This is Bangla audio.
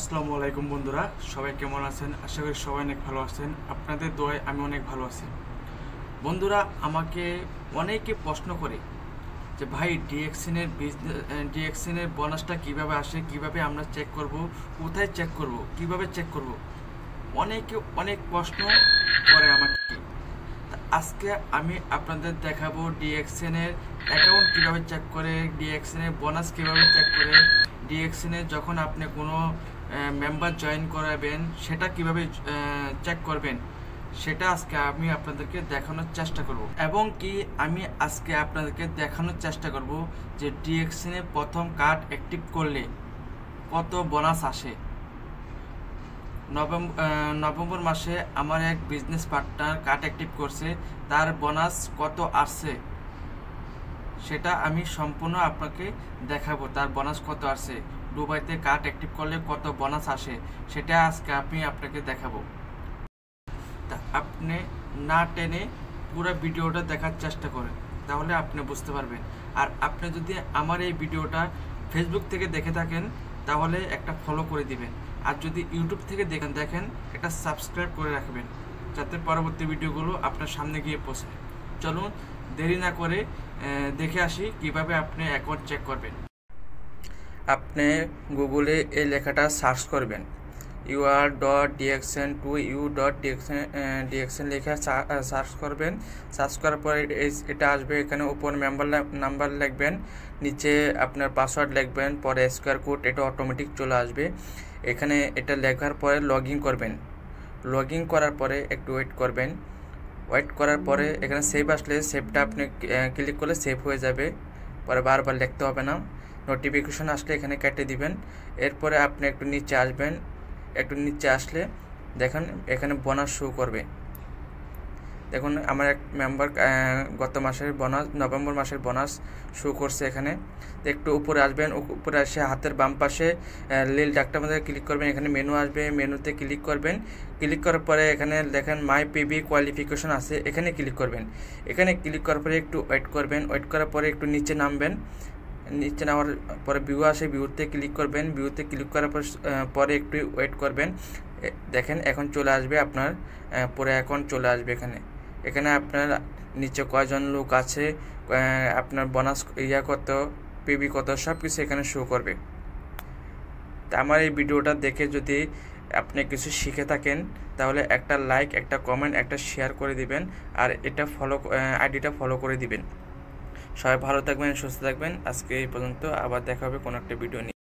আসসালামু আলাইকুম বন্ধুরা, সবাই কেমন আছেন? আশা করি সবাই অনেক ভালো আছেন। আপনাদের দোয়ায় আমি অনেক ভালো আছি। বন্ধুরা, আমাকে অনেকে প্রশ্ন করে যে ভাই ডিএক্সএনের বোনাসটা কিভাবে আসে, কিভাবে আমরা চেক করব, কোথায় চেক করব, কিভাবে চেক করব। অনেকে অনেক প্রশ্ন করে আমাকে। আজকে আমি আপনাদের দেখাবো ডিএক্সএনের অ্যাকাউন্ট কিভাবে চেক করে, ডিএক্সএনের বোনাস কিভাবে চেক করে, ডিএক্সএনে যখন আপনি কোনো মেম্বার জয়েন করাবেন সেটা কিভাবে চেক করবেন, সেটা আজকে আমি আপনাদেরকে দেখানোর চেষ্টা করব। এবং কি আমি আজকে আপনাদেরকে দেখানোর চেষ্টা করব যে ডিএক্সএনে প্রথম কার্ড অ্যাক্টিভ করলে কত বোনাস আসে। নভেম্বর মাসে আমার এক বিজনেস পার্টনার কার্ড অ্যাক্টিভ করছে, তার বোনাস কত আসছে সেটা আমি সম্পূর্ণ আপনাকে দেখাবো। তার বোনাস কত আসছে, দুবাইতে কার্ড অ্যাক্টিভ করলে কত বোনাস আসে, সেটা আজকে আমি আপনাকে দেখাবো। তা আপনি না টেনে পুরো ভিডিওটা দেখার চেষ্টা করেন, তাহলে আপনি বুঝতে পারবেন। আর আপনি যদি আমার এই ভিডিওটা ফেসবুক থেকে দেখে থাকেন তাহলে একটা ফলো করে দিবেন, আর যদি ইউটিউব থেকে দেখেন একটা সাবস্ক্রাইব করে রাখবেন, যাতে পরবর্তী ভিডিওগুলো আপনার সামনে গিয়ে পৌঁছায়। চলুন দেরি না করে দেখে আসি কিভাবে আপনি অ্যাকাউন্ট চেক করবেন। আপনি গুগলে এই লেখাটা সার্চ করবেন, ur.dxn2u.dxn লেখা সার্চ করবেন। সার্চ করার পরে এটা আসবে, এখানে উপর নাম্বার লিখবেন, নিচে আপনার পাসওয়ার্ড লিখবেন, পরে স্কোয়ার কোড, এটা অটোমেটিক চলে আসবে। এখানে এটা লেখার পরে লগ ইন করবেন। লগ ইন করার পরে একটু ওয়েট করবেন। ওয়েট করার পরে এখানে সেভ আসলে সেভটা আপনি ক্লিক করলে সেভ হয়ে যাবে, পরে বারবার লিখতে হবে না। নোটিফিকেশন আসলে এখানে কেটে দিবেন। এরপরে আপনি একটু নিচে আসবেন, একটু নিচে আসলে দেখেন এখানে বোনাস শো করবে। দেখুন আমার এক মেম্বার গত মাসের বোনাস, নভেম্বর মাসের বোনাস শো করছে এখানে। একটু উপরে আসবেন, উপরে এসে হাতের বাম পাশে লীল ডাকটার মধ্যে ক্লিক করবেন, এখানে মেনু আসবে, মেনুতে ক্লিক করবেন। ক্লিক করার পরে এখানে দেখেন মাই পিবি কোয়ালিফিকেশন আছে, এখানে ক্লিক করবেন। এখানে ক্লিক করার পরে একটু ওয়েট করবেন। ওয়েট করার পরে একটু নিচে নামবেন। নিচে নামার পরে ভিউ আসে, ভিউতে ক্লিক করবেন। ভিউতে ক্লিক করার পরে একটু ওয়েট করবেন। দেখেন এখন চলে আসবে আপনার পুরো অ্যাকাউন্ট চলে আসবে। এখানে আপনার নিচে কয়জন লোক আছে, আপনার বোনাস কত, পিবি কত, সব কিছু এখানে শো করবে। তা আমার এই ভিডিওটা দেখে যদি আপনি কিছু শিখে থাকেন তাহলে একটা লাইক, একটা কমেন্ট, একটা শেয়ার করে দিবেন, আর এটা আইডিটা ফলো করে দিবেন। সবাই ভালো থাকবেন, সুস্থ থাকবেন। আজকে এই পর্যন্ত, আবার দেখা হবে কোনো একটা ভিডিও নিয়ে।